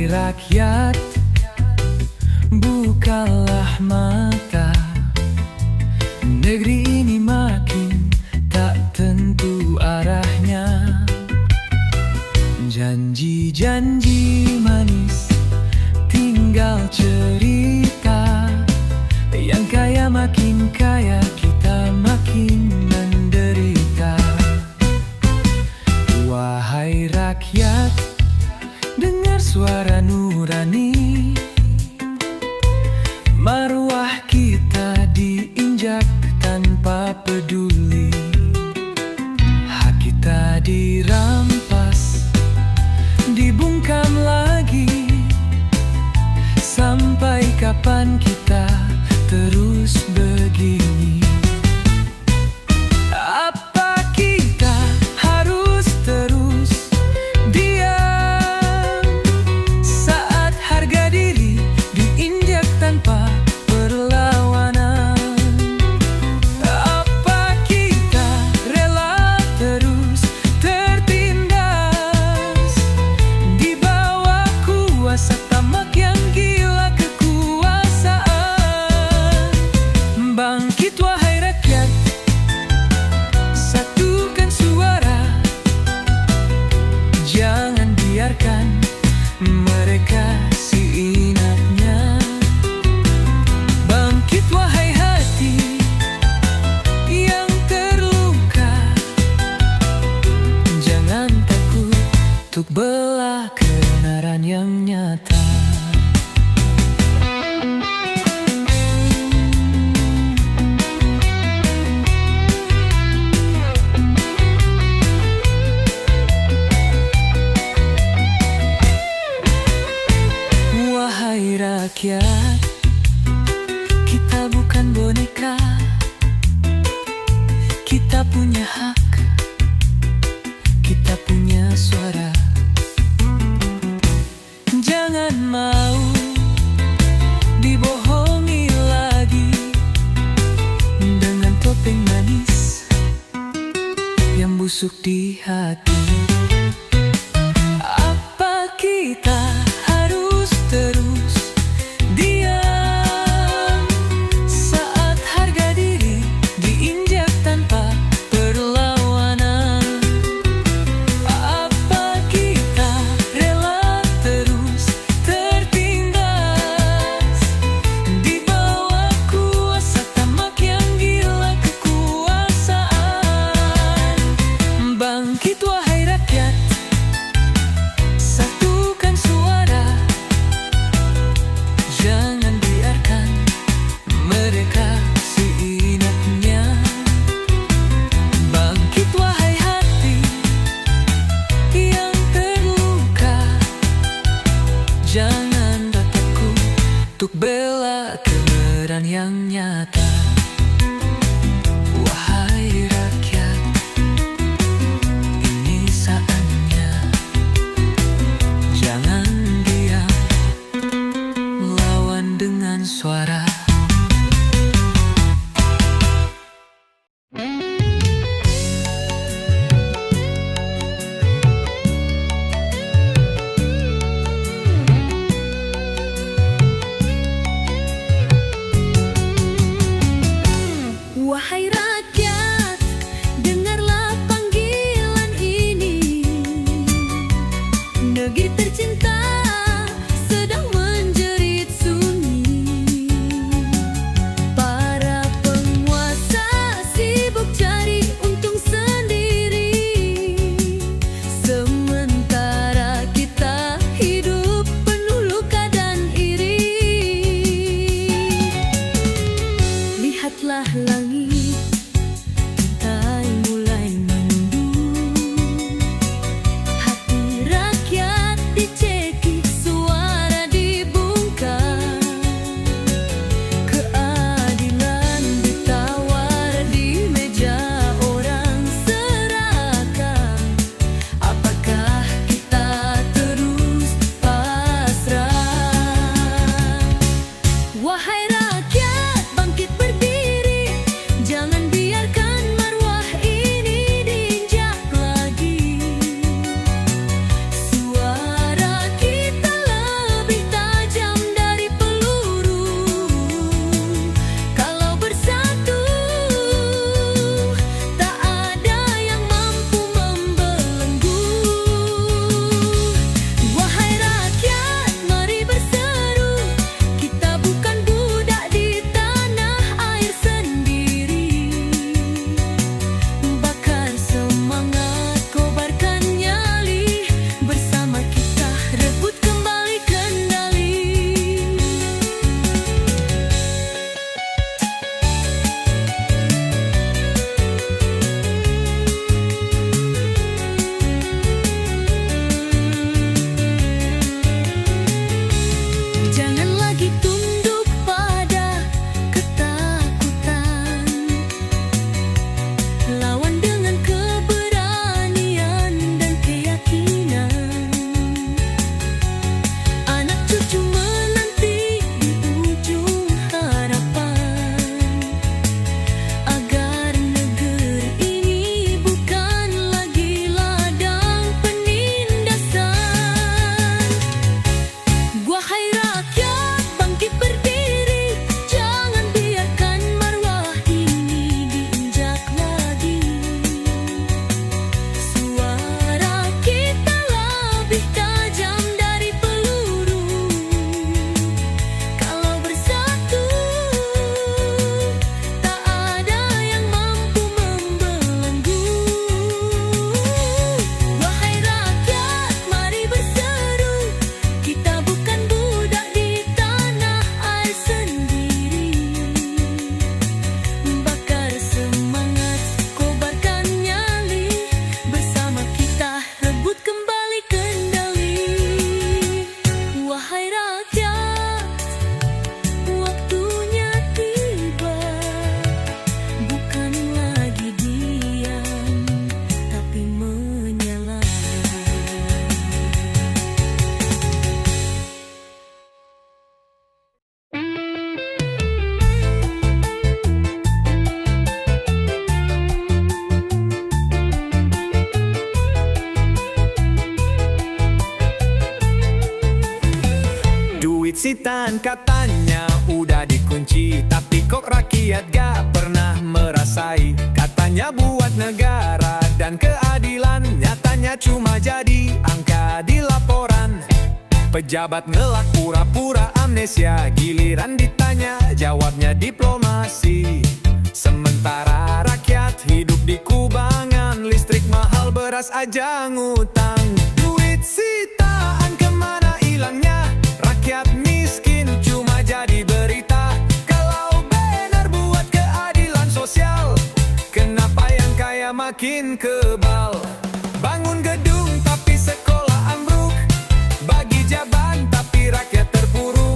rakyat, bukalah mata. Negeri ini makin tak tentu arahnya. Janji-janji manis tinggal cerita. Yang kaya makin kaya, kita makin menderita. Wahai rakyat, dengar suara nurani. Maruah kita diinjak tanpa peduli. Hak kita dirampas, dibungkam lagi. Sampai kapan kita terus begini? Apa kita harus terus diam saat harga diri diinjak tanpa perlawanan? Apa kita rela terus tertindas di bawah kuasa tamak yang gila kekuasaan? Bangkit wahai rakyat, satukan suara. Jangan biarkan mereka seenaknya. Bangkit wahai hati yang terluka. Jangan takut untuk bela kebenaran yang nyata. Wahai rakyat, kita bukan boneka. Kita punya hak, kita punya suara. Jangan mau dibohongi lagi dengan topeng manis yang busuk di hati. Apa kita harus terus diam saat harga diri diinjak tanpa perlawanan? Apa kita rela terus tertindas di bawah kuasa tamak yang gila kekuasaan? Bangkit wahai rakyat, satukan suara. Jangan biarkan mereka seenaknya. Bangkit wahai hati yang terluka. Jangan takut untuk bela kebenaran yang nyata. Wahai rakyat, ini saatnya. Jangan diam, lawan dengan suara. Duit sitaan katanya udah dikunci, tapi kok rakyat gak pernah merasai. Katanya buat negara dan keadilan, nyatanya cuma jadi angka di laporan. Pejabat ngelak pura-pura amnesia, giliran ditanya jawabnya diplomasi. Sementara rakyat hidup di kubangan, listrik mahal, beras aja ngutang. Duit sitaan kemana hilangnya? Rakyat miskin cuma jadi berita. Kalau benar buat keadilan sosial, kenapa yang kaya makin kebal? Bangun gedung tapi sekolah ambruk, bagi jaban tapi rakyat terpuruk.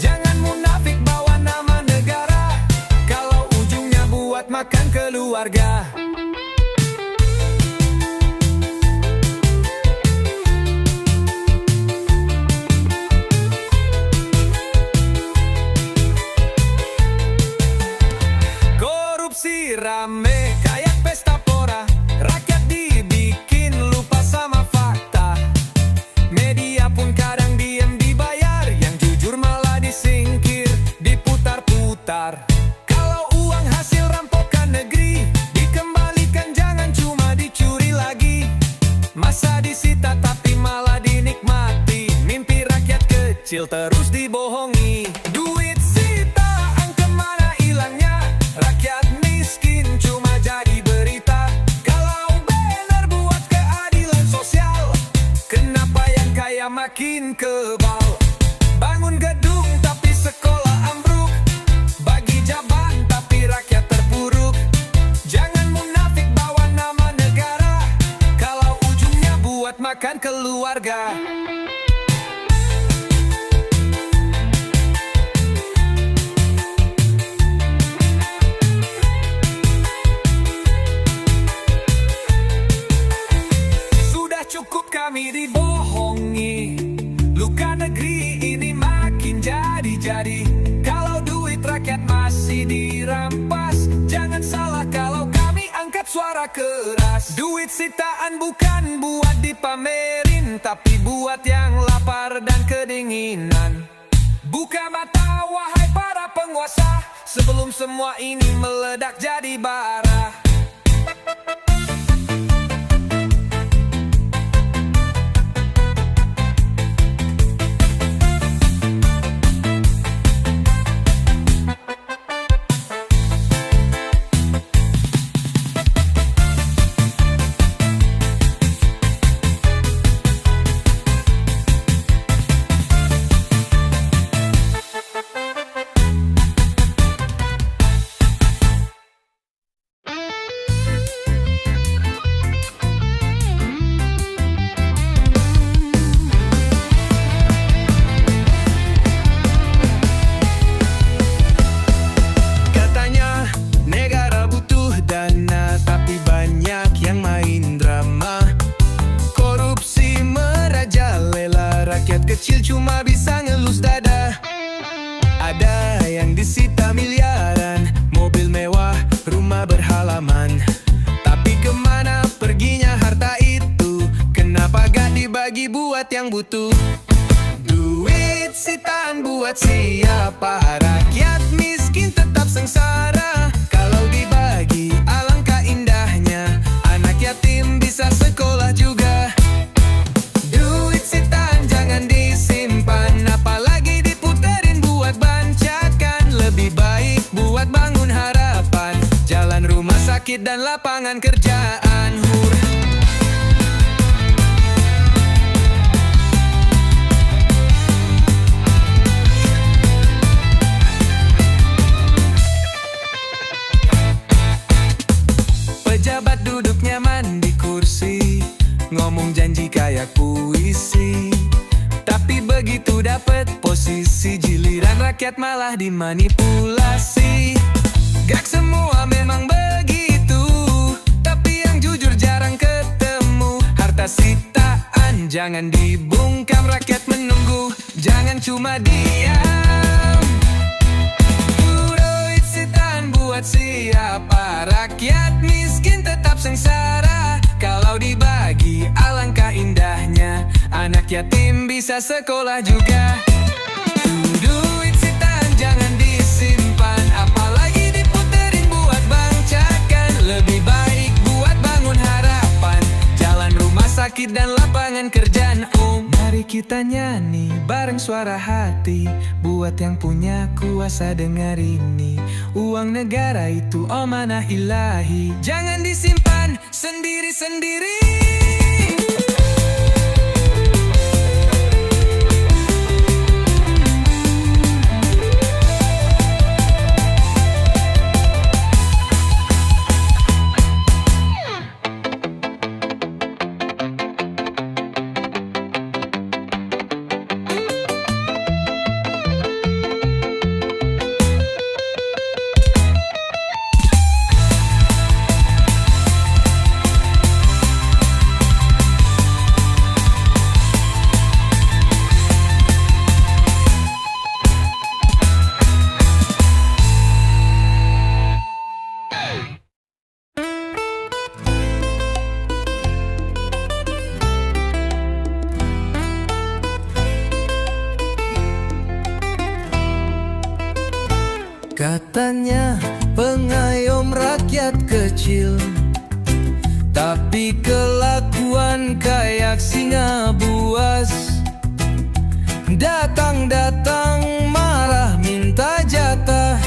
Jangan munafik bawa nama negara, kalau ujungnya buat makan keluarga. Korupsi rame kayak pesta pora, rakyat dibikin lupa sama fakta. Media pun kadang diem dibayar, yang jujur malah disingkir, diputar-putar. Kalau uang hasil rampokan negeri dikembalikan, jangan cuma dicuri lagi. Masa disita tapi malah dinikmati, mimpi rakyat kecil terus dibohongi. Duit sitaan kemana hilangnya? Rakyat miskin cuma jadi berita. Kalau benar buat keadilan sosial, kenapa yang kaya makin kebal? Bangun gedung tapi sekolah ambruk, bagi jaban tapi rakyat terpuruk. Jangan munafik bawa nama negara, kalau ujungnya buat makan keluarga. Cukup kami dibohongi, luka negeri ini makin jadi-jadi. Kalau duit rakyat masih dirampas, jangan salah kalau kami angkat suara keras. Duit sitaan bukan buat dipamerin, tapi buat yang lapar dan kedinginan. Buka mata wahai para penguasa, sebelum semua ini meledak jadi bara. Kecil cuma bisa ngelus dada. Ada yang disita miliaran, mobil mewah, rumah berhalaman. Tapi kemana perginya harta itu? Kenapa gak dibagi buat yang butuh? Duit sitaan buat siapa? Rakyat miskin tetap sengsara. Kalau dibagi alangkah indahnya, anak yatim bisa sekolah juga. Duit sitaan jangan disimpan, apalagi diputerin buat bancakan. Lebih baik buat bangun harapan, jalan, rumah sakit, dan lapangan kerjaan. Pejabat duduk nyaman di kursi, ngomong janji kayak puisi. Tapi begitu dapet posisi, giliran rakyat malah dimanipulasi. Gak semua memang begitu, tapi yang jujur jarang ketemu. Harta sitaan jangan dibungkam, rakyat menunggu, jangan cuma diam. Duit sitaan buat siapa? Rakyat miskin tetap sengsara. Kalau dibagi alangkah indahnya, anak yatim bisa sekolah juga. Duit sitaan jangan disimpan, apalagi diputerin buat bangcakan. Lebih baik buat bangun harapan, jalan rumah sakit dan lapangan kerjaan. Mari kita nyanyi bareng suara hati, buat yang punya kuasa dengar ini. Uang negara itu amanah ilahi, jangan disimpan sendiri-sendiri. Katanya pengayom rakyat kecil, tapi kelakuan kayak singa buas. Datang-datang marah minta jatah,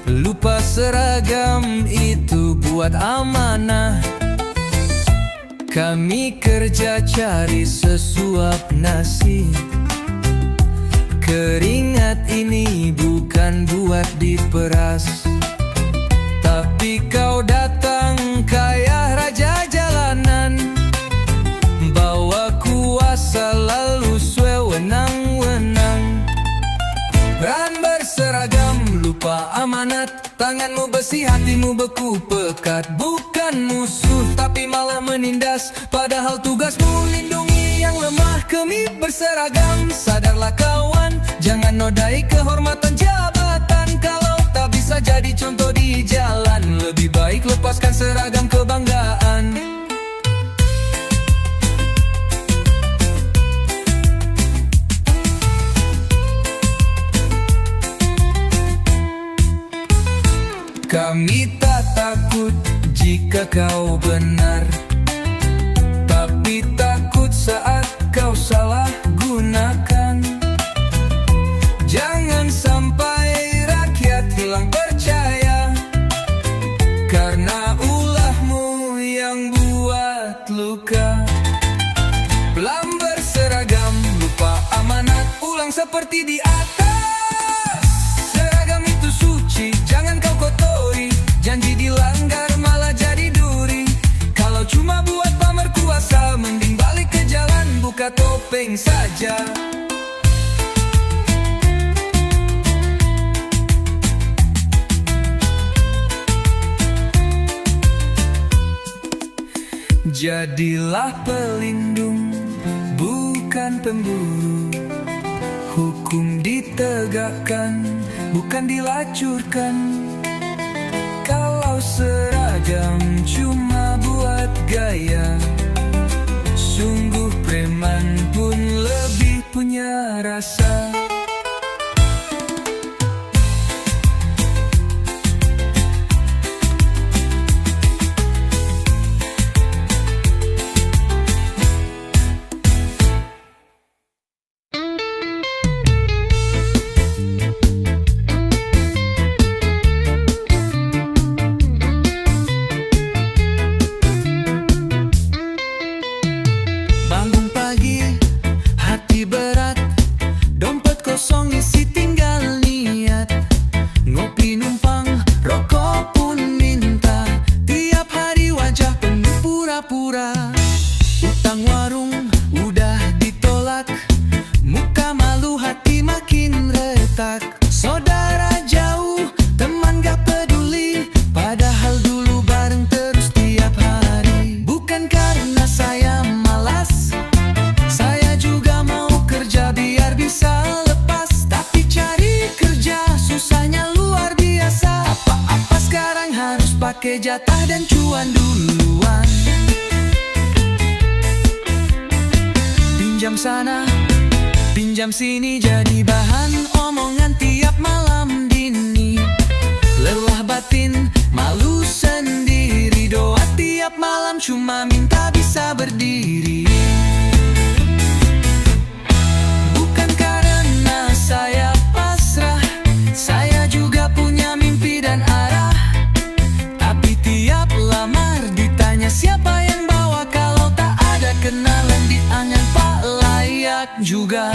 lupa seragam itu buat amanah. Kami kerja cari sesuap nasi, keringat ini bukan buat diperas. Tapi kau datang kayak raja jalanan, bawa kuasa lalu sewenang-wenang. Ran berseragam lupa amanat, tanganmu besi hatimu beku pekat. Bukan musuh tapi malah menindas, padahal tugasmu lindungi yang lemah. Kami berseragam, sadarlah kawan, jangan nodai kehormatan jabatan. Kalau tak bisa jadi contoh di jalan, lebih baik lepaskan seragam kebanggaan. Kami tak takut jika kau benar, tapi takut saat kau salah gunakan. Jangan sampai rakyat hilang percaya, karena ulahmu yang buat luka. Pelam berseragam lupa amanat, ulang seperti di atas. Seragam itu suci, jangan kau kotori. Janji dilanggar malah jadi duri. Kalau cuma buat pamer kuasa, mending balik ke jalan, buka topeng saja. Jadilah pelindung, bukan pemburu. Hukum ditegakkan, bukan dilacurkan. Kalau seragam cuma buat gaya, sungguh preman pun lebih punya rasa. pakai jatah dan cuan duluan. Pinjam sana, pinjam Pinjam sini jadi bahan omongan tiap malam dini. Lelah batin, malu sendiri. Doa tiap malam cuma minta bisa berdiri. Bukan karena saya pasrah, saya juga punya mimpi dan arah. Tapi tiap lamar ditanya siapa yang bawa, kalau tak ada kenalan dianggap tak layak juga.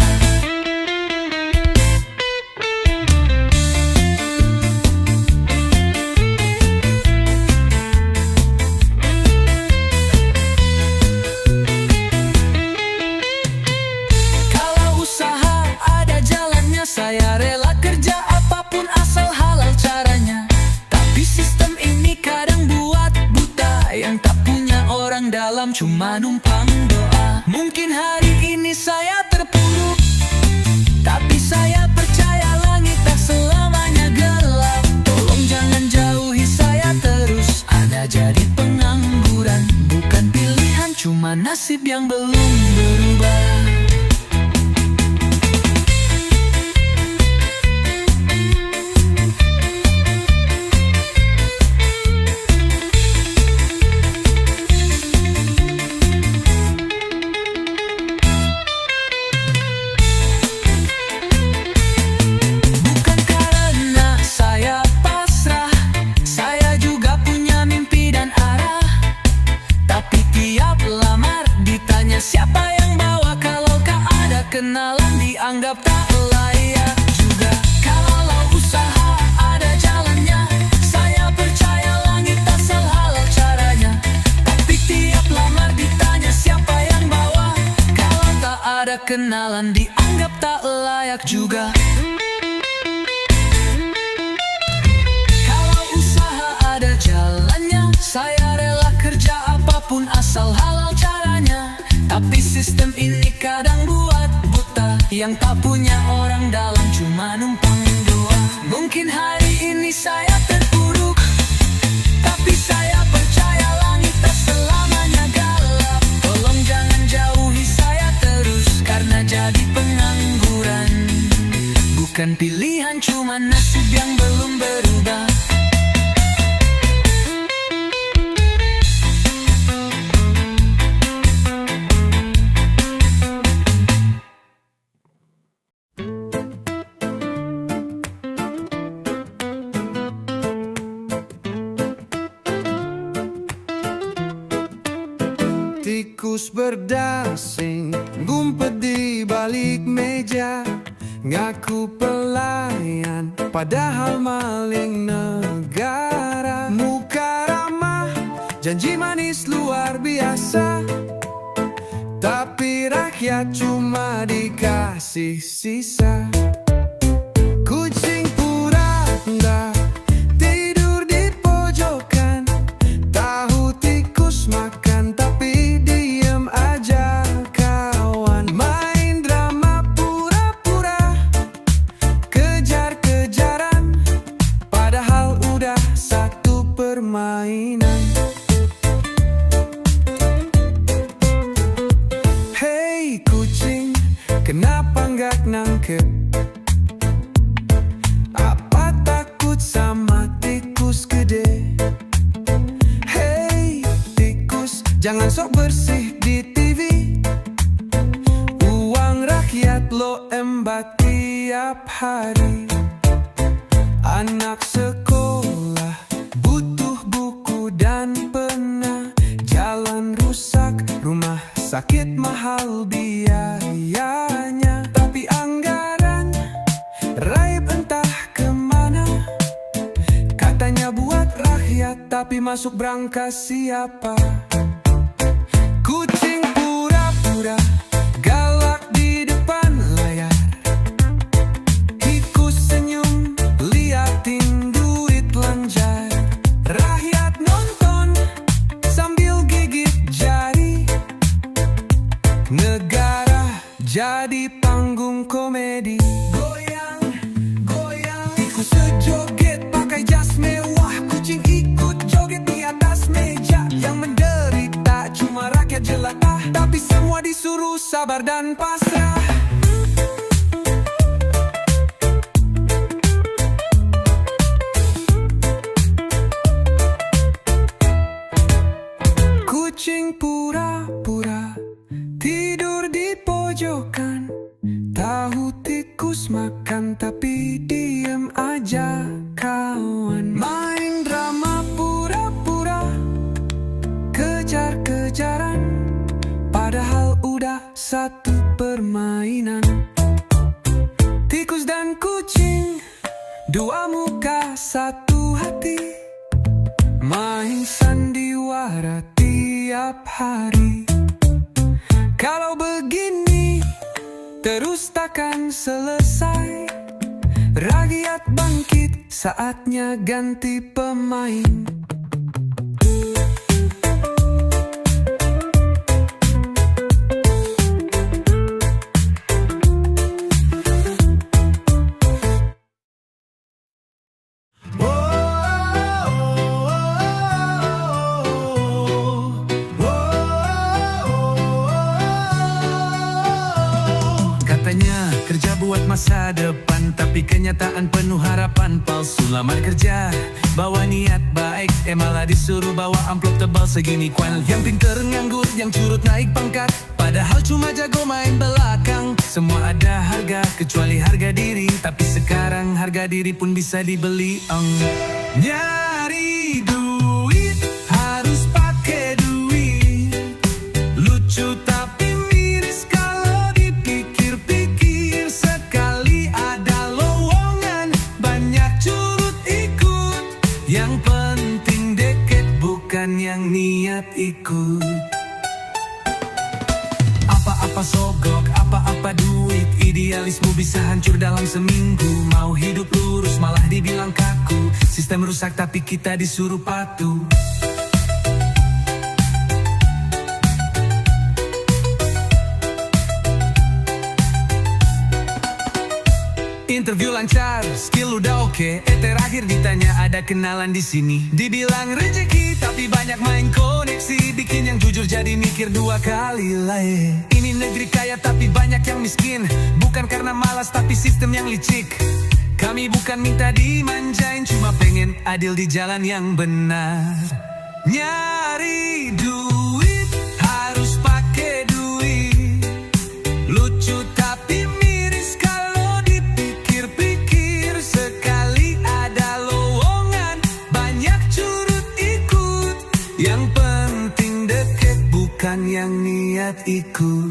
Kalau usaha ada jalannya, saya rela kerja apapun asal halal caranya. Tapi sistem ini kadang buat buta, yang tak punya orang dalam cuma numpang doa. Mungkin hari ini saya terpuruk, tapi saya percaya langit tak selamanya gelap. Tolong jangan jauhi saya terus, Anda jadi pengangguran bukan pilihan, cuma nasib yang belum berubah. Bukan karena saya pasrah, saya juga punya mimpi dan arah. Tapi tiap lamar ditanya siapa yang bawa, kalau tak ada kenalan dianggap tak layak juga. Kalau usaha ada jalannya, saya percaya langit asal halal caranya. Tapi tiap lamar ditanya siapa yang bawa, kalau tak ada kenalan dianggap tak layak juga. Kalau usaha ada jalannya, saya rela kerja apapun asal halal caranya. Tapi sistem ini kadang buat buta, yang tak punya orang dalam cuma numpang doa. Mungkin hari ini saya terpuruk, tapi saya percaya langit tak selamanya gelap. Tolong jangan jauhi saya terus, karena jadi pengangguran bukan pilihan, cuma nasib yang belum berubah. Tikus berdasing, ngumpet di balik meja, ngaku pelayan, padahal maling negara. Muka ramah, janji manis luar biasa, tapi rakyat cuma dikasih sisa. Kucing pura-pura tidur di pojokan, tahu tikus makan tapi diem aja kawan. Main drama pura-pura, kejar-kejaran, padahal udah satu permainan. Hei kucing, kenapa nggak nangkep? Apa takut sama tikus gede? Hei tikus, jangan sok bersih di TV. Uang rakyat lo embat tiap hari. Anak sekolah butuh buku dan pena, jalan rusak, rumah sakit mahal biayanya. Tapi anggaran raib entah kemana, katanya buat rakyat, tapi masuk berangkas siapa? Kucing pura-pura galak di depan layar, tikus senyum liatin duit lancar. Rakyat nonton sambil gigit jari, negara jadi panggung komedi. Goyang, goyang, tikus sejoget pakai jas mewah, kucing ikut joget di atas meja. Yang menderita cuma rakyat jelata, tapi semua disuruh sabar dan pasrah. tahu tikus makan tapi diem aja kawan. Main drama pura-pura, kejar-kejaran, padahal udah satu permainan. Tikus dan kucing, dua muka satu hati, main sandiwara tiap hari. Kalau begini terus takkan selesai. Rakyat bangkit, saatnya ganti pemain. Katanya kerja buat masa depan, tapi kenyataan penuh harapan palsu. Lamar kerja bawa niat baik, malah disuruh bawa amplop tebal segini kuan. Yang pinter nganggur, yang curut naik pangkat, padahal cuma jago main belakang. Semua ada harga kecuali harga diri, tapi sekarang harga diri pun bisa dibeli. Nyari duit harus pakai duit. Lucu tapi miris kalau dipikir-pikir. Sekali ada lowongan, banyak curut ikut. Yang penting deket, bukan yang niat ikut. Apa-apa sogok, apa-apa duit, idealismu bisa hancur dalam seminggu. Mau hidup lurus malah dibilang kaku. Sistem rusak tapi kita disuruh patuh. Interview lancar, skill udah oke. Terakhir ditanya ada kenalan di sini. Dibilang rezeki tapi banyak main koneksi. Bikin yang jujur jadi mikir dua kali lah. Ini negeri kaya tapi banyak yang miskin. Bukan karena malas tapi sistem yang licik. Kami bukan minta dimanjain, cuma pengen adil di jalan yang benar. Nyari duit harus pakai duit. Lucu tapi miris kalau dipikir-pikir. Sekali ada lowongan, banyak curut ikut. Yang penting deket, bukan yang niat ikut.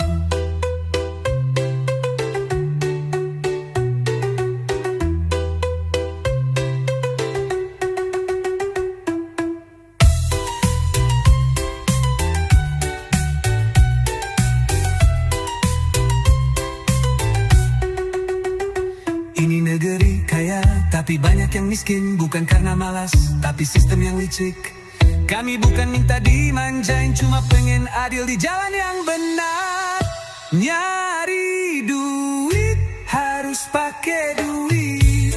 Ini negeri kaya, tapi banyak yang miskin. Bukan karena malas, tapi sistem yang licik. Kami bukan minta dimanjain, cuma pengen adil di jalan yang benar. Nyari duit harus pakai duit.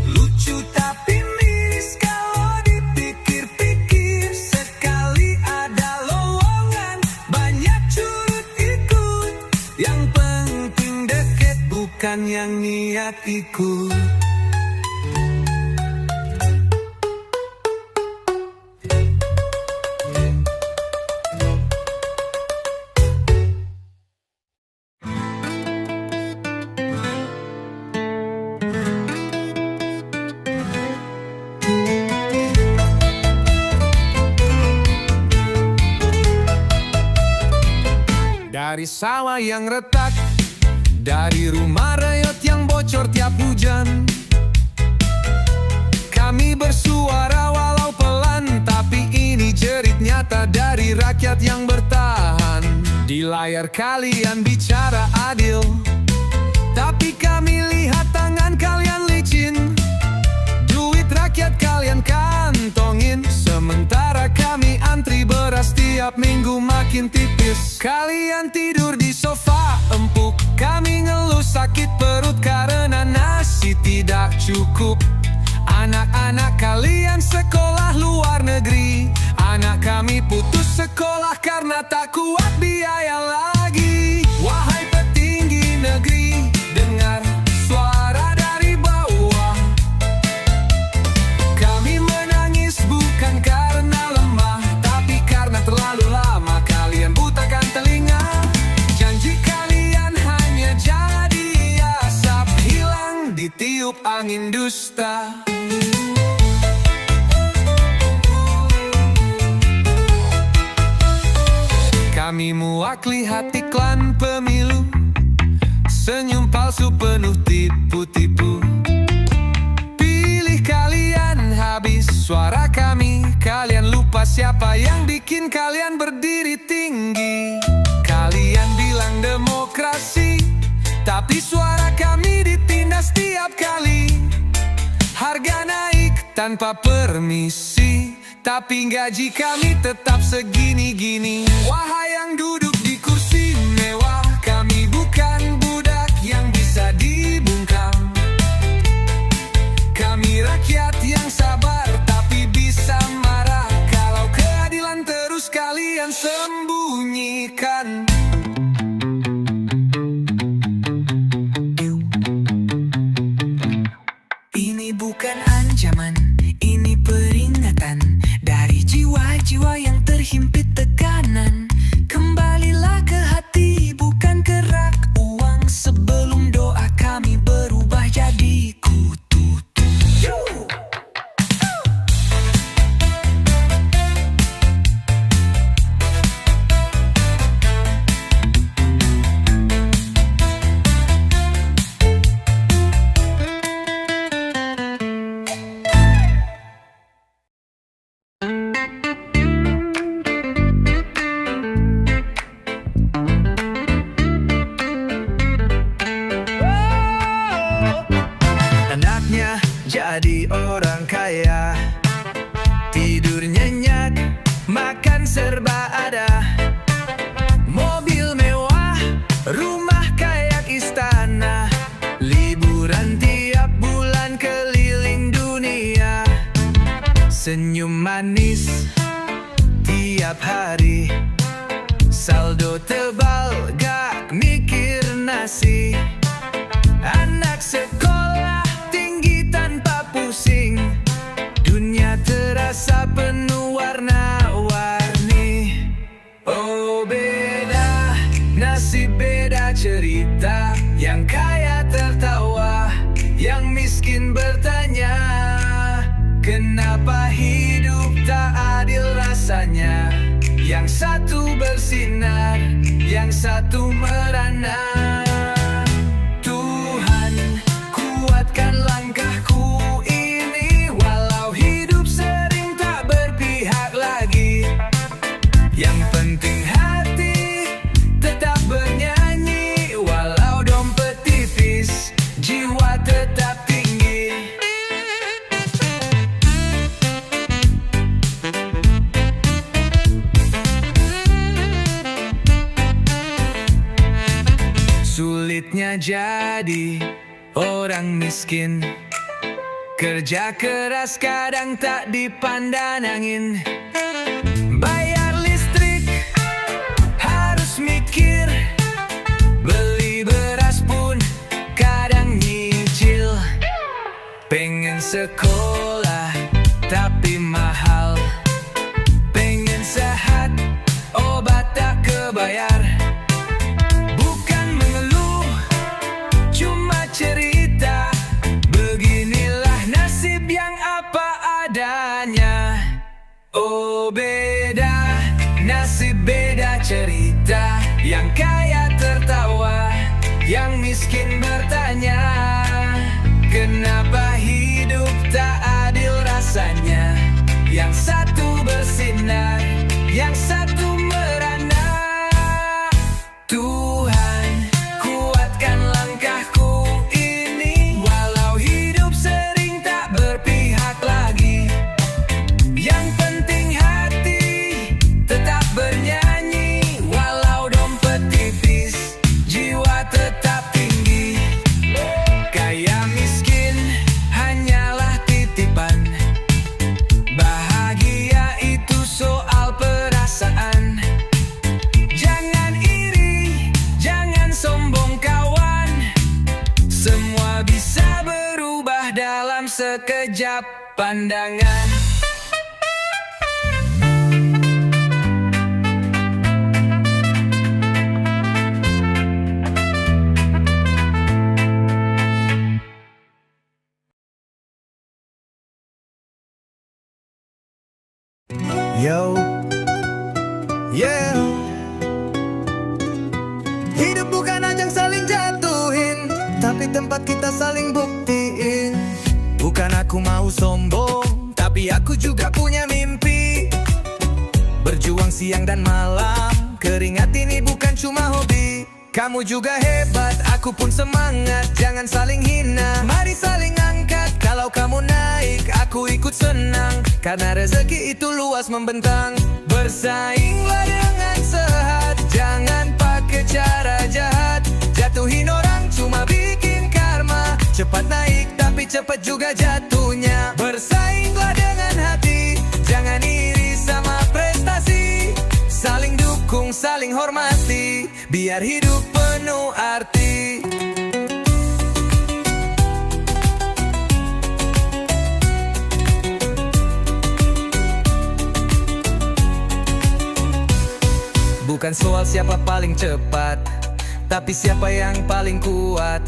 Lucu tapi miris kalau dipikir-pikir. Sekali ada lowongan, banyak curut ikut. Yang penting deket, bukan yang niat ikut. Dari sawah yang retak, dari rumah rayot yang bocor tiap hujan, kami bersuara walau pelan, tapi ini jerit nyata dari rakyat yang bertahan. Di layar kalian bicara adil, tapi kami lihat tangan kalian licin. Duit rakyat kalian kantongin, sementara kami antri beras tiap minggu makin tipis. Kalian tidur di sofa empuk, kami ngeluh sakit perut karena nasi tidak cukup. Anak-anak kalian sekolah luar negeri, anak kami putus sekolah karena tak kuat biaya lagi. Wahai petinggi negeri, dengar suara dari bawah. Kami menangis bukan karena lemah, tapi karena terlalu lama kalian butakan telinga. Janji kalian hanya jadi tiup angin dusta. Kami mewakili hati klan pemilu, senyum palsu penuh tipu-tipu. Pilih kalian, habis suara kami. Kalian lupa siapa yang bikin kalian berdiri tinggi. Kalian bilang demokrasi, tapi suara kami ditindas tiap kali. Harga naik tanpa permisi, tapi gaji kami tetap segini-gini. Wahai yang duduk di kursi mewah, kami bukan budak yang bisa dibungkam. Kami rakyat yang sabar tapi bisa marah kalau keadilan terus kalian sembunyikan. Ini bukan ancaman, ini peringatan dari jiwa-jiwa yang terhimpit tekanan. Kembalilah ke hati, bukan ke rak uang. Sebelum doa kami berubah jadi kutu. Anaknya jadi orang kaya, tidur nyenyak, makan serba ada. Mobil mewah, rumah kayak istana, liburan tiap bulan keliling dunia. Senyum manis tiap hari, saldo tebal gak mikir nasi. Anak sekolah tinggi tanpa pusing, dunia terasa penuh warna-warni. Oh beda nasib, beda cerita. Yang kaya tertawa, yang miskin bertanya. Kenapa hidup tak adil rasanya? Yang satu bersinar, yang satu merana. Tuhan, kuatkan langkahku ini, walau hidup sering tak berpihak lagi. Yang penting hati tetap bernyanyi, walau dompet tipis, jiwa tetap tinggi. Sulitnya jadi orang miskin, kerja keras kadang tak dipandangin. Bayar listrik harus mikir, beli beras pun kadang nyicil. Pengen sekolah tapi mahal, pengen sehat obat tak kebayar. Bukan mengeluh, cuma cerita, beginilah nasib yang apa adanya. Oh beda nasib, beda cerita. Yang kaya tertawa, yang miskin bertanya. Kenapa hidup tak adil rasanya? Yang satu bersinar, yang satu merana. Tuhan, kuatkan langkahku ini, walau hidup sering tak berpihak lagi. Yang penting hati tetap bernyanyi, walau dompet tipis, jiwa tetap tinggi. Kaya miskin hanyalah titipan, bahagia itu soal perasaan. Jangan iri, jangan sombong kawan, semua bisa berubah dalam sekejap pandangan. Yo, yeah. Hidup bukan ajang saling jatuhin, tapi tempat kita saling buktiin. Bukan aku mau sombong, tapi aku juga punya mimpi. Berjuang siang dan malam, keringat ini bukan cuma hobi. Kamu juga hebat, aku pun semangat. Jangan saling hina, mari saling angkat. Kalau kamu naik, aku ikut senang. Karena rezeki itu luas membentang. Bersainglah dengan sehat, jangan pakai cara jahat. Jatuhin orang cuma bikin karma. Cepat naik tapi cepat juga jatuhnya. Bersainglah dengan hati, jangan iri sama prestasi. Saling dukung, saling hormati, biar hidup penuh arti. Bukan soal siapa paling cepat, tapi siapa yang paling kuat.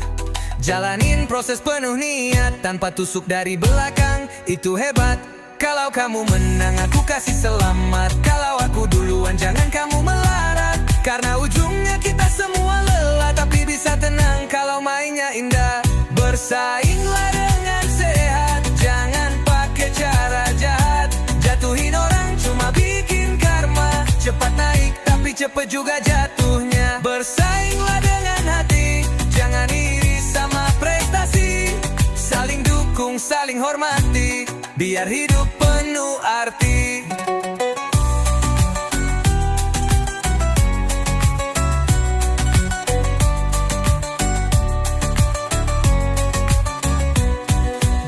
Jalanin proses penuh niat, tanpa tusuk dari belakang, itu hebat. Kalau kamu menang, aku kasih selamat. Kalau aku duluan, jangan kamu melarat. Karena ujungnya kita semua lelah, tapi bisa tenang kalau mainnya indah. Bersainglah dengan sehat, jangan pakai cara jahat. Jatuhin orang cuma bikin karma. Cepat naik, tapi cepat juga jatuhnya. Bersainglah dengan hati, jangan iri sama prestasi. Saling dukung, saling hormati, biar hidup penuh arti.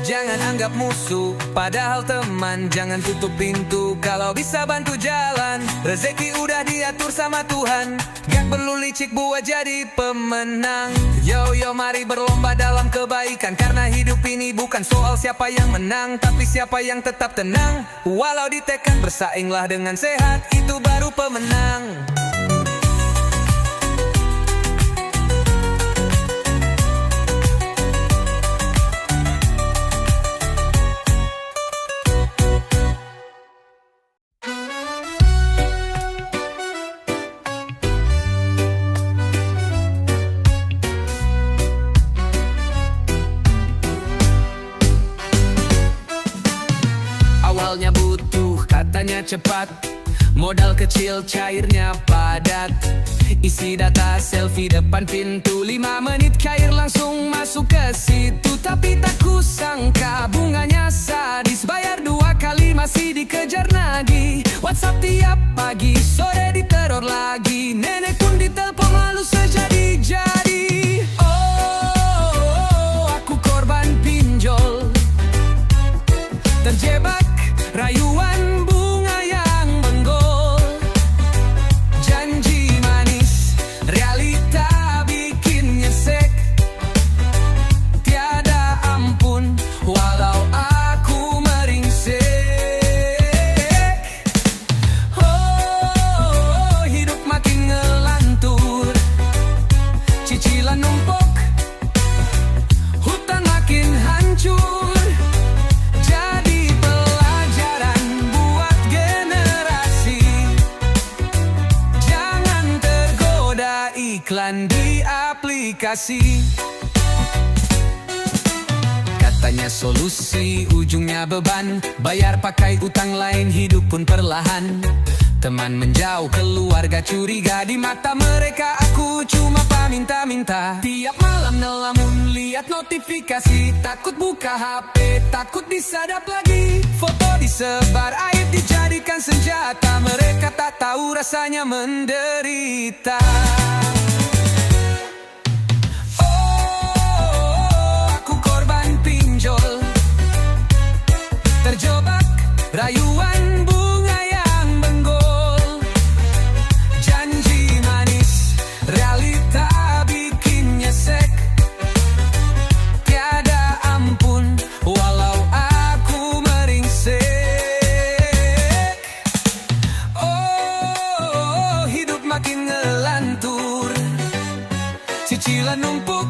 Jangan anggap musuh, padahal teman. Jangan tutup pintu, kalau bisa bantu jalan. Rezeki udah diatur sama Tuhan, gak perlu licik buat jadi pemenang. Yo yo, mari berlomba dalam kebaikan. Karena hidup ini bukan soal siapa yang menang, tapi siapa yang tetap tenang. Walau ditekan, bersainglah dengan sehat, itu baru pemenang. Awalnya butuh, katanya cepat. Modal kecil, cairnya padat. Isi data, selfie depan pintu. 5 menit cair langsung masuk ke situ. Tapi tak kusangka bunganya sadis. Bayar 2 kali masih dikejar nagih. WhatsApp tiap pagi, sore diteror lagi. Nenek pun ditelepon lalu sejadi-jadi. Oh, aku korban pinjol. Terjebak rayuan bunga yang menggol. Janji manis, realita bikin nyesek. Tiada ampun, walau aku meringsek. Oh, hidup makin ngelantur. Cicilan numpuk, hutang makin hancur. Iklan di aplikasi. Katanya solusi, ujungnya beban. Bayar pakai utang lain, hidup pun perlahan. Teman menjauh, keluarga curiga. Di mata mereka aku cuma paminta-minta. Tiap malam nelamun lihat notifikasi. Takut buka HP, takut disadap lagi. Foto disebar, aib dijadikan senjata. Mereka tak tahu rasanya menderita. Terjebak rayuan bunga yang menggol. Janji manis, realita bikin nyesek. Tiada ampun, walau aku meringsek. Oh, hidup makin ngelantur. Cicilan numpuk,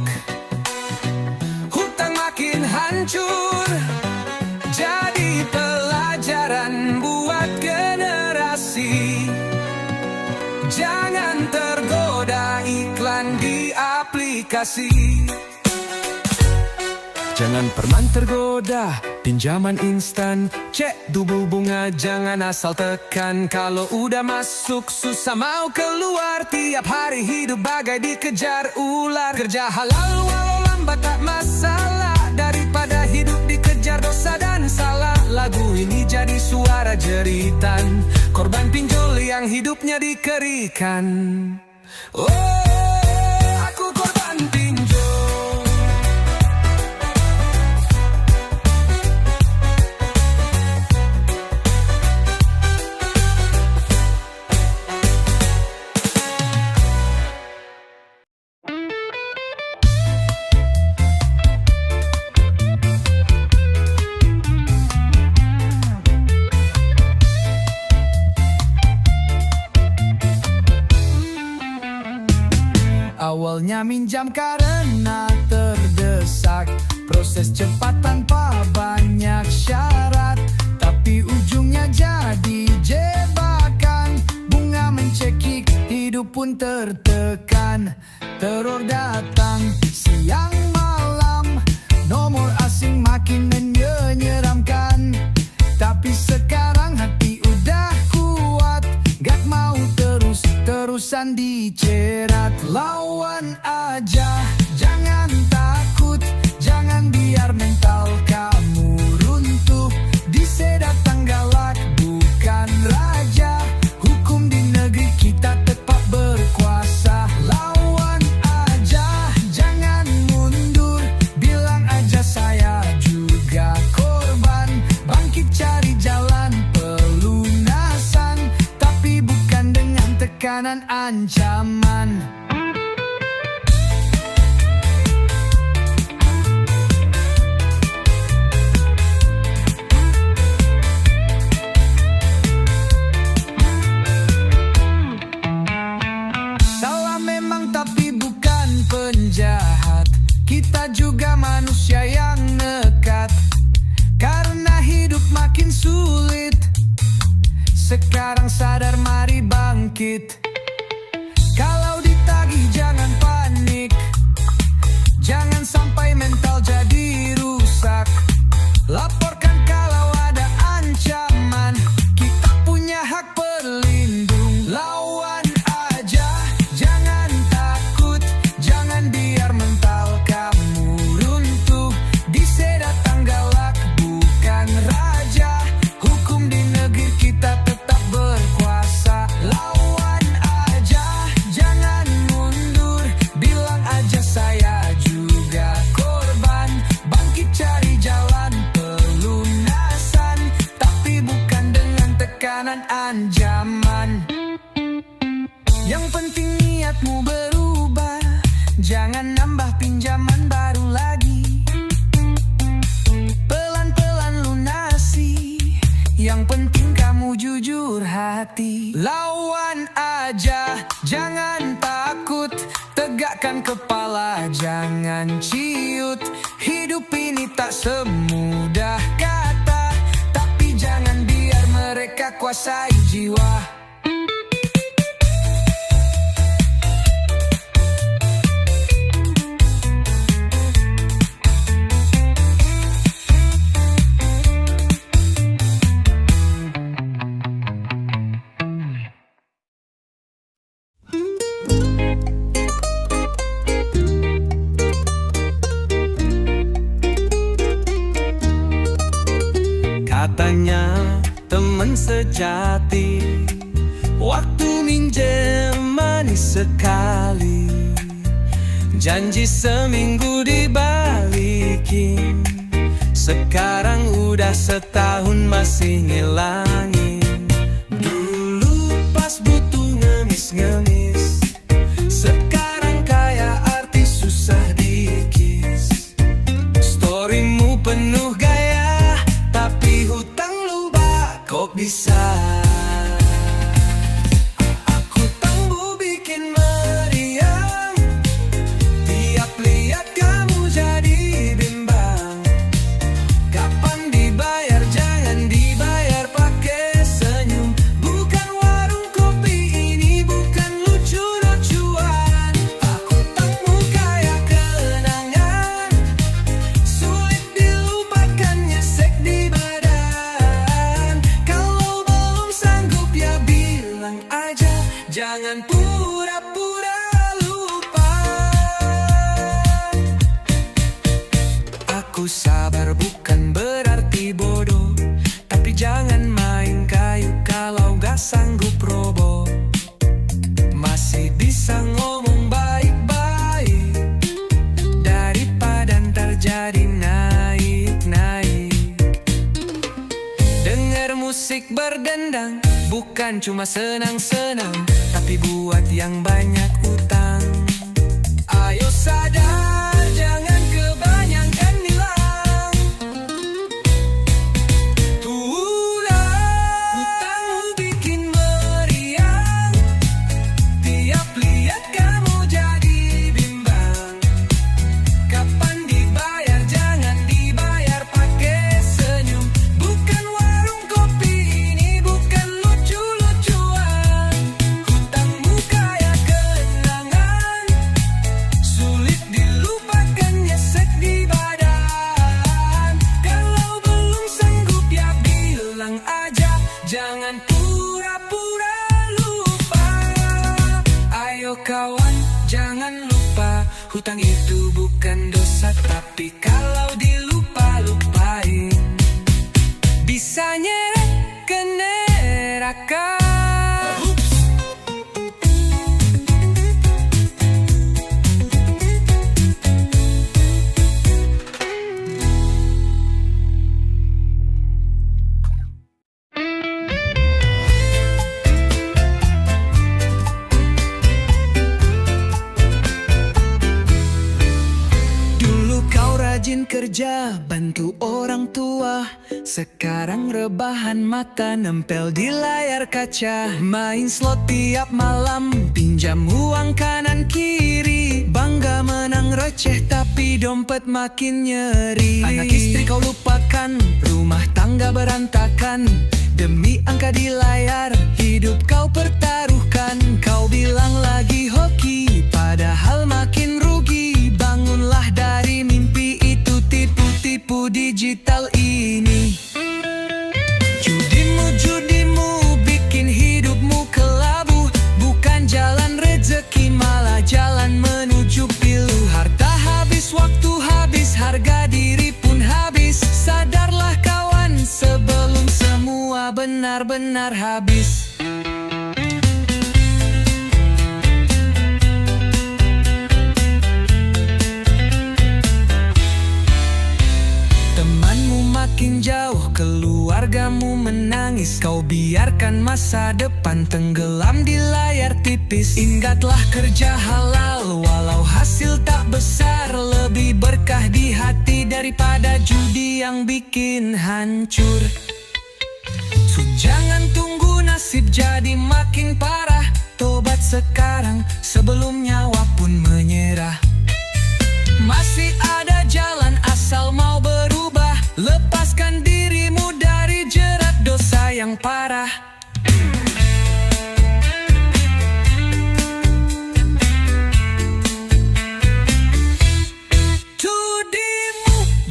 hutang makin hancur. Jadi pelajaran buat generasi. kasih. Jangan pernah tergoda pinjaman instan, cek dulu bunga, jangan asal tekan. Kalau udah masuk susah mau keluar, tiap hari hidup bagai dikejar ular. Kerja halal walau lambat tak masalah, daripada hidup dikejar dosa dan salah. Lagu ini jadi suara jeritan korban pinjol yang hidupnya dikerikan. Oh, aku korban pinjol. Awalnya minjam karena terdesak, proses cepat tanpa banyak syarat, tapi ujungnya jadi jebakan. Bunga mencekik, hidup pun tertekan. Teror datang siang malam, nomor asing makin menyeramkan. Tapi sekarang hati udah kuat, gak mau terus-terusan dicerat. Lawan aja, jangan takut, jangan biar mental kamu runtuh. Disedatang galak bukan raja, hukum di negeri kita tetap berkuasa. Lawan aja, jangan mundur, bilang aja saya juga korban. Bangkit cari jalan pelunasan, tapi bukan dengan tekanan ancaman. Penjahat, kita juga manusia yang nekat. Karena hidup makin sulit, sekarang sadar mari bangkit. Kalau ditagih jangan panik, jangan sampai mental jadi rusak. Laporkan kalau ada ancaman, kita punya hak berlindung. Lawan aja, jangan takut, jangan biar mental kamu runtuh. Disedatang galak bukan raja, hukum di negeri kita tetap berkuasa. Lawan aja, jangan mundur, bilang aja saya juga korban. Bangkit cari jalan pelunasan, tapi bukan dengan tekanan ancaman. Yang penting niatmu berubah, jangan nambah pinjaman baru lagi. Pelan-pelan lunasi, yang penting kamu jujur hati. Lawan aja, jangan takut, tegakkan kepala, jangan ciut. Hidup ini tak semudah kata, tapi jangan biar mereka kuasai jiwa. Katanya teman sejati, waktu minjem manis sekali. Janji seminggu dibalikin, sekarang udah setahun masih ngilangin. Dulu pas butuh ngemis-ngemis, sekarang kayak artis susah dikis. Storymu penuh gaya, tapi hutang luba kok bisa. Aku tangguh bikin meriang, tiap lihat kamu jadi bimbang. Kapan dibayar jangan Aku sabar bukan berarti bodoh, tapi jangan main kayu kalau gak sanggup roboh. Masih bisa ngomong baik-baik daripada ntar jadi naik-naik. Dengar musik berdendang, bukan cuma senang-senang, tapi buat yang banyak utang. Ayo sadar, jangan kebanyakan hilang. Hutangmu bikin meriang, tiap lihat kamu jadi bimbang. Kapan dibayar, jangan dibayar pakai senyum. Bukan warung kopi ini, bukan lucu-lucuan. Hutangmu kayak kenangan, sulit dilupakan, nyesek di badan. Kalau belum sanggup ya bilang aja, jangan pura-pura lupa. Ayo kawan, jangan lupa, hutang itu bukan dosa, tapi kalau dilupa-lupain bisa nyeret ke neraka. Dulu kau rajin kerja, bantu orang tua. Sekarang rebahan mata, nempel di layar kaca. Main slot tiap malam, pinjam uang kanan kiri. Bangga menang receh, tapi dompet makin nyeri. Anak istri kau lupakan, rumah tangga berantakan. Demi angka di layar, hidup kau pertaruhkan. Kau bilang lagi hoki, padahal makin rugi. Bangunlah dari mimpi itu, tipu-tipu digital ini. Judimu bikin hidupmu kelabu. Bukan jalan rezeki, malah jalan menuju pilu. Harta habis, waktu habis, harga diri pun habis. Sadarlah kawan, sebelum semua benar-benar habis. Temanmu makin jauh, keluargamu menangis. Kau biarkan masa depan tenggelam di layar tipis. Ingatlah kerja halal, walau hasil tak besar. Lebih berkah di hati daripada judi yang bikin hancur. Jangan tunggu nasib jadi makin parah. Tobat sekarang sebelum nyawa pun menyerah. Masih ada jalan asal mau berubah. Lepaskan dirimu dari jerat dosa yang parah.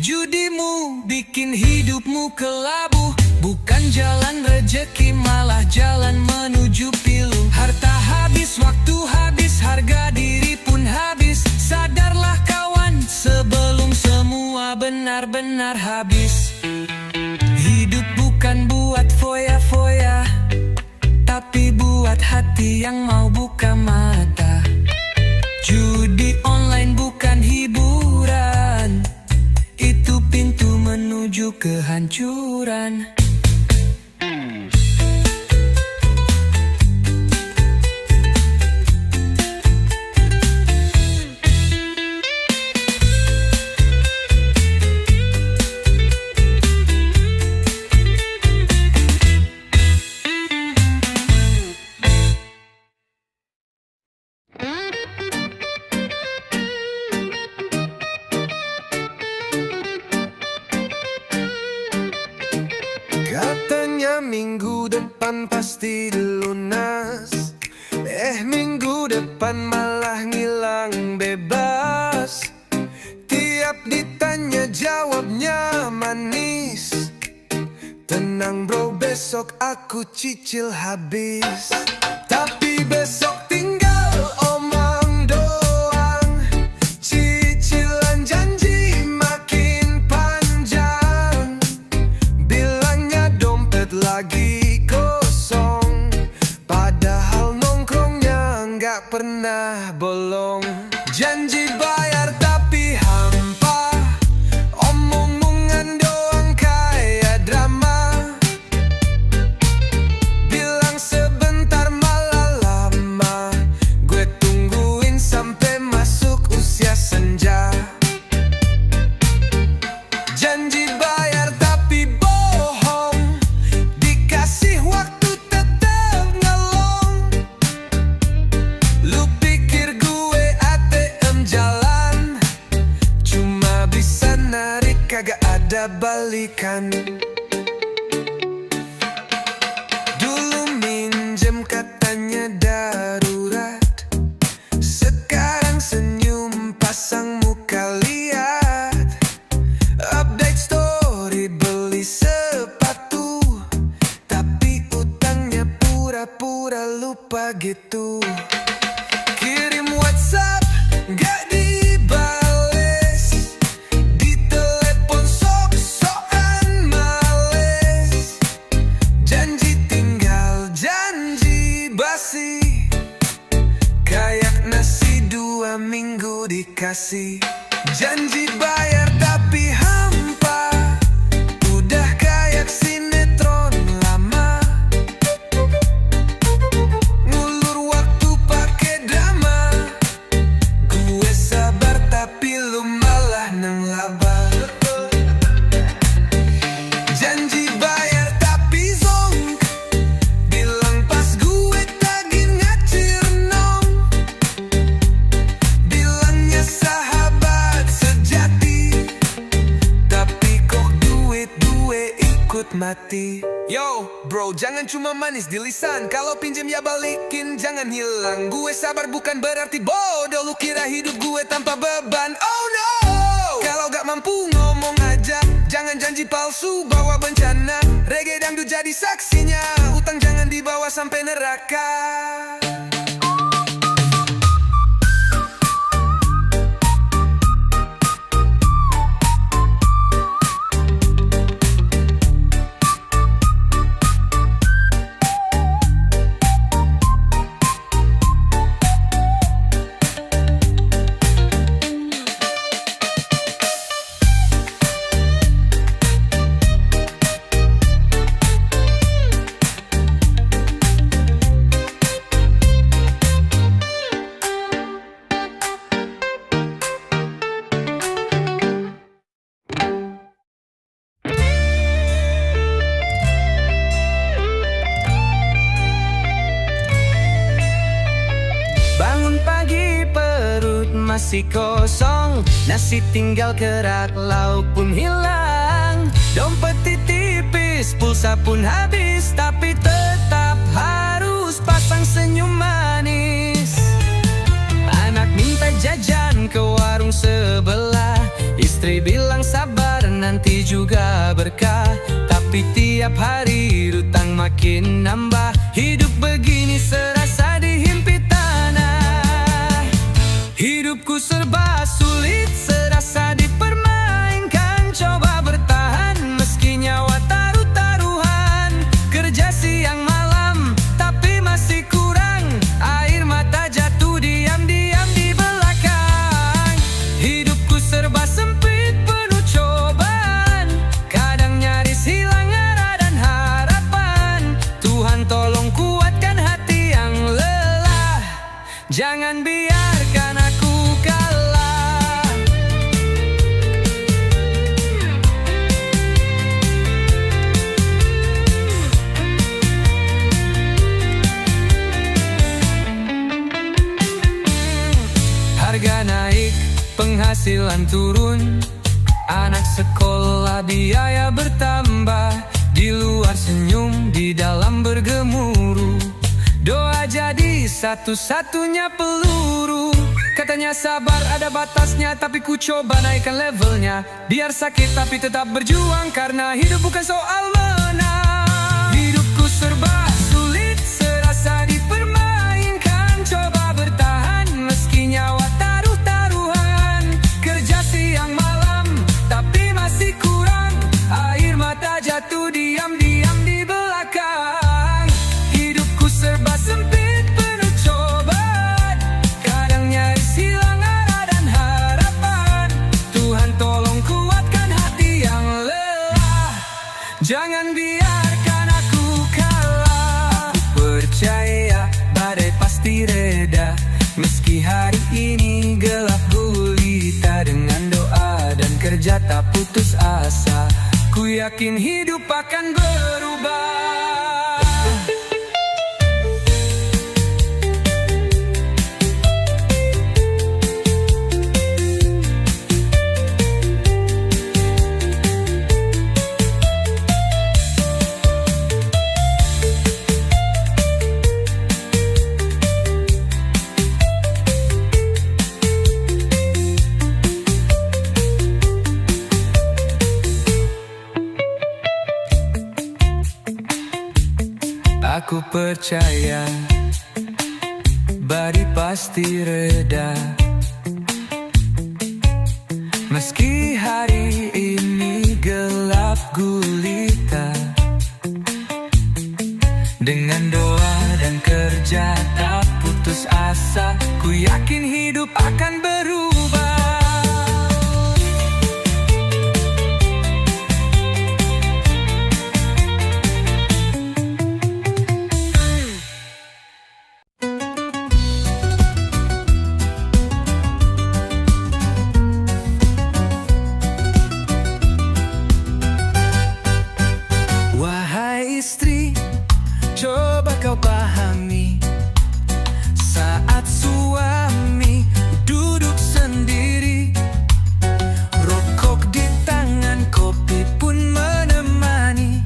Judimu bikin hidupmu kelabu. Bukan jalan rejeki, malah jalan menuju pilu. Harta habis, waktu habis, harga diri pun habis. Sadarlah kawan, sebelum semua benar-benar habis. Hidup bukan buat foya-foya, tapi buat hati yang mau buka mata. Judi online bukan hiburan, itu pintu menuju kehancuran. Katanya minggu depan pasti lunas. Minggu depan malah ngilang bebas. Tiap ditanya jawabnya manis. Tenang bro, besok aku cicil habis. Tapi besok tinggal omong doang. Cicilan janji makin panjang. kagak ada balikan. Dulu minjem katanya darurat, sekarang senyum pasang muka lihat. Update story beli sepatu, tapi utangnya pura-pura lupa gitu. Kirim WhatsApp gak dibales, di telepon sok-sokan males. Janji tinggal janji basi, kayak nasi 2 minggu dikasih. Janji bayar tapi hampa, udah kayak sinetron lama. Ngulur waktu pakai drama, gue sabar tapi lu malah nenglaba. Janji bayar tapi zonk, bilang pas gue tagih ngacir nong. Bilangnya sahabat sejati, tapi kok duit gue ikut mati. Yo bro, jangan cuma manis di lisan, kalau pinjem ya balikin, jangan hilang. Gue sabar bukan berarti bodoh, lu kira hidup gue tanpa beban. Oh no, kalau gak mampu ngomong aja, jangan janji palsu bawa bencana. Reggae dangdut jadi saksinya, utang jangan dibawa sampai neraka. Bangun pagi perut masih kosong, nasi tinggal kerak, lauk pun hilang. Dompet tipis, pulsa pun habis, tapi tetap harus pasang senyum manis. Anak minta jajan ke warung sebelah, istri bilang sabar nanti juga berkah. Tapi tiap hari hutang makin nambah, hidup begini serasa dihimpit tanah. Hidupku serba sulit, serasa dipermainkan. Coba bertahan meski nyawa taruh-taruhan. Kerja siang malam tapi masih kurang, air mata jatuh diam-diam di belakang. Hidupku serba sempit penuh cobaan, kadang nyaris hilang arah dan harapan. Tuhan tolong kuatkan hati yang lelah, jangan biarkan aku kalah. Harga naik, penghasilan turun, anak sekolah biaya bertambah. Di luar senyum, di dalam bergemuruh. Doa jadi satu-satunya peluru. Katanya sabar ada batasnya, tapi ku coba naikkan levelnya. Biar sakit tapi tetap berjuang, karena hidup bukan soal menang. Hidupku serba sulit, serasa dipermainkan. Coba bertahan meski nyawa taruh-taruhan. Kerja siang malam tapi masih kurang, air mata jatuh diam-diam di belakang. Hidupku serba sempit penuh cobaan, kadang nyaris hilang arah dan harapan. Tuhan tolong kuatkan hati yang lelah, jangan biarkan aku kalah. Aku percaya badai pasti reda, meski hari ini gelap gulita. Dengan doa dan kerja tak putus asa, ku yakin hidup akan berubah. Aku percaya badai pasti reda, meski hari ini gelap gulita. Dengan doa dan kerja tak putus asa, ku yakin hidup akan berubah. Wahai istri, coba kau pahami, saat suami duduk sendiri, rokok di tangan, kopi pun menemani,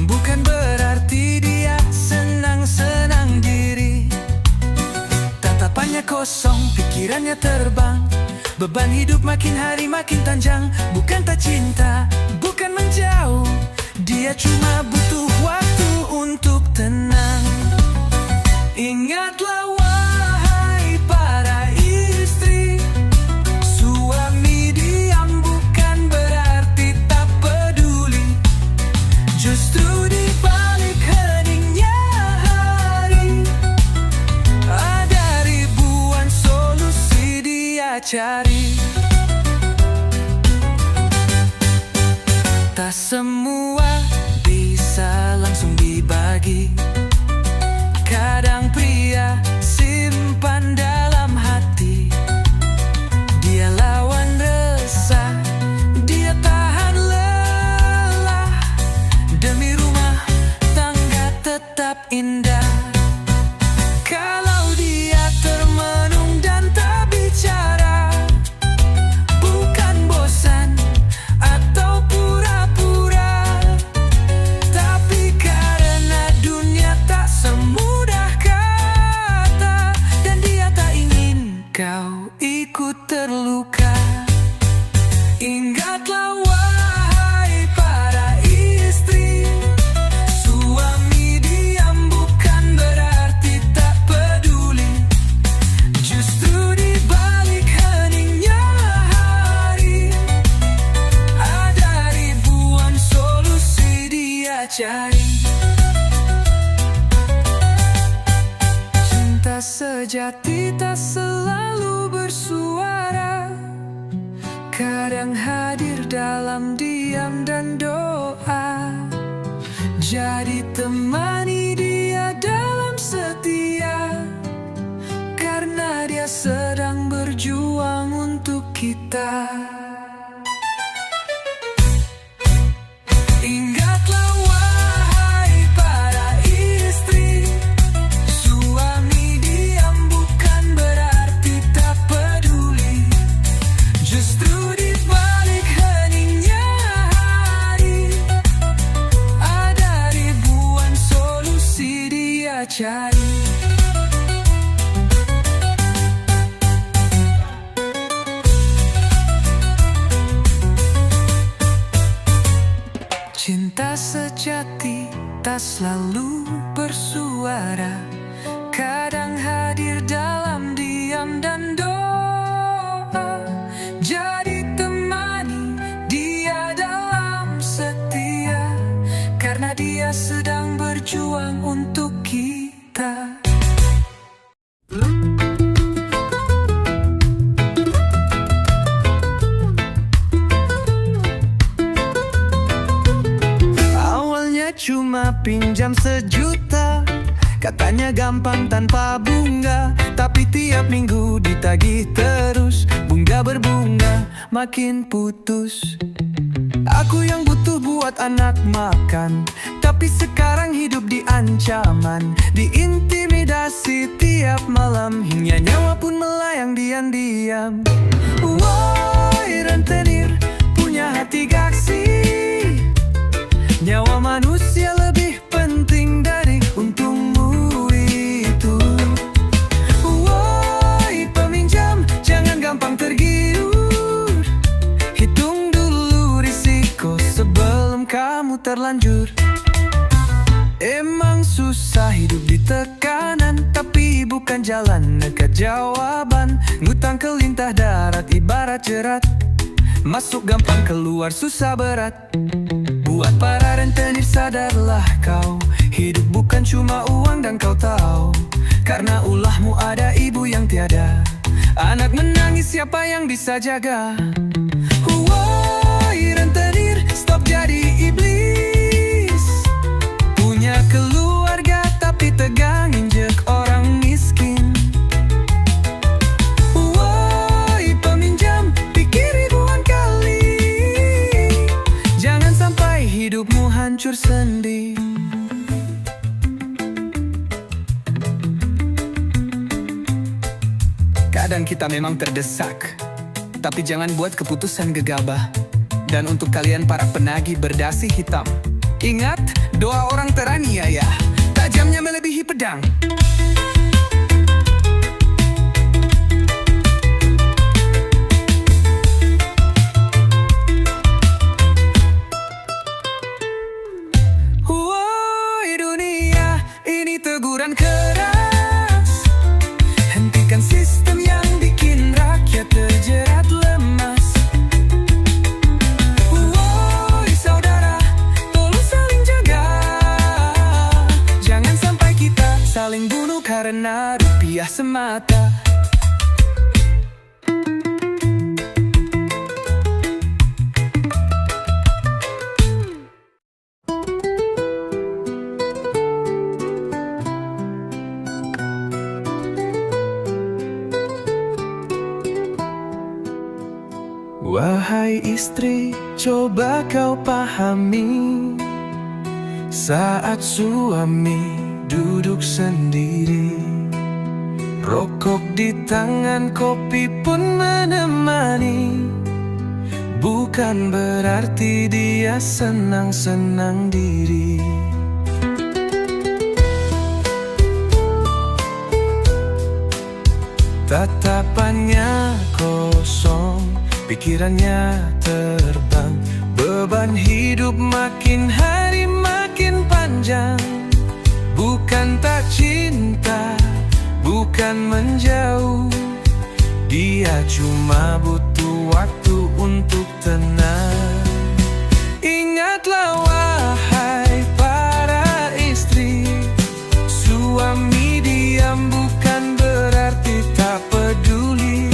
bukan berarti dia senang-senang diri. Tatapannya kosong, pikirannya terbang, beban hidup makin hari makin panjang. Bukan tak cinta, bukan menjauh, dia cuma butuh waktu untuk tenang. Ingatlah wahai para istri, suami diam bukan berarti tak peduli. Justru di balik heningnya hari, ada ribuan solusi dia cari. Tak semua bisa langsung dibagi, kadang pria simpan dalam hati. Dia lawan resah, dia tahan lelah, demi rumah tangga tetap indah. Kalau dia termenung dan tak bicara, bukan bosan atau pura-pura, tapi karena dunia tak semudah kata, dan dia tak ingin kau ikut terluka. Ingatlah wahai para istri, suami diam bukan berarti tak peduli. Justru di balik heningnya hari, ada ribuan solusi dia cari. Cinta sejati tak selalu bersuara, kadang hadir dalam diam dan doa. Jadi temani dia dalam setia, karena dia sedang berjuang untuk kita. Ingatlah wahai para istri, suami diam bukan berarti tak peduli. Justru di balik heningnya hari, ada ribuan solusi dia cari. Cinta sejati tak selalu bersuara, kadang hadir dalam diam dan doa. Jadi temani dia dalam setia, karena dia sedang berjuang untuk kita. Awalnya cuma pinjam 1 juta, katanya gampang tanpa bunga, tapi tiap minggu ditagih terus, bunga berbunga makin putus. Aku yang butuh buat anak makan, tapi sekarang hidup di ancaman, diintimidasi tiap malam, hingga nyawa pun melayang diam-diam. Woi rentenir, punya hati gaksi, nyawa manusia lebih penting dari untungmu itu. Woi peminjam, jangan gampang tergiur, hitung dulu risiko sebelum kamu terlanjur. Emang susah, hidup di tekanan, tapi bukan jalan dekat jawaban. Ngutang ke lintah darat ibarat jerat, masuk gampang keluar susah berat. Buat para rentenir sadarlah kau, hidup bukan cuma uang dan kau tahu. Karena ulahmu ada ibu yang tiada, anak menangis siapa yang bisa jaga? Woi rentenir, stop jadi iblis. Punya keluarga tapi tegang injek orang miskin. Woi peminjam, pikir ribuan kali, jangan sampai hidupmu hancur sendiri. Kadang kita memang terdesak, tapi jangan buat keputusan gegabah. Dan untuk kalian para penagih berdasi hitam, ingat, doa orang teraniaya tajamnya melebihi pedang. Woi dunia, ini teguran keras. Hentikan sistem yang bikin rakyat terjerat lemas. Woi saudara, tolong saling jaga. Jangan sampai kita saling bunuh karena rupiah semata. Wahai istri, coba kau pahami, saat suami duduk sendiri, rokok di tangan, kopi pun menemani, bukan berarti dia senang-senang diri. Tatapannya kosong, pikirannya terbang, beban hidup makin hari makin panjang. Bukan tak cinta, bukan menjauh, dia cuma butuh waktu untuk tenang. Ingatlah wahai para istri, suami diam bukan berarti tak peduli.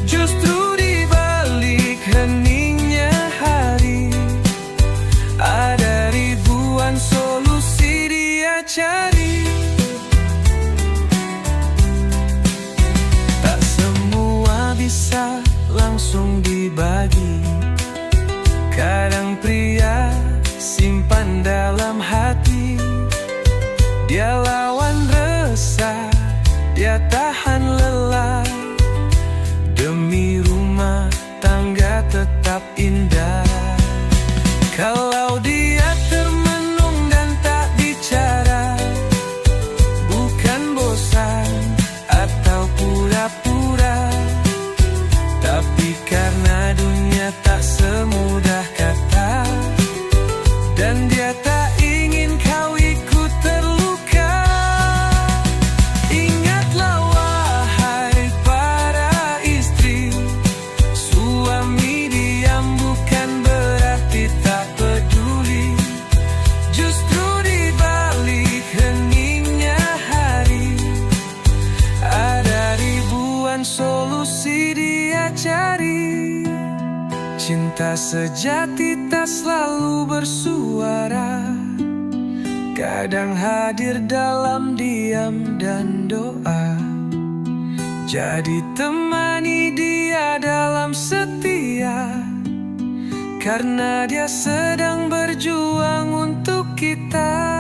Justru di balik heningnya hari, ada ribuan solusi dia cari. Tak semua bisa langsung dibagi, kadang pria simpan dalam hati. Dia lawan resah, dia tahan lelah, demi rumah tangga tetap indah. Kalau dia termenung dan tak bicara, bukan bosan atau pura-pura, tapi karena dunia tak semudah kata, dan dia tak ingin kau ikut terluka. Ingatlah wahai para istri, suami diam bukan berarti tak peduli. Justru di balik heningnya hari, ada ribuan solusi dia cari. Cinta sejati tak selalu bersuara, kadang hadir dalam diam dan doa. Jadi temani dia dalam setia, karena dia sedang berjuang untuk kita.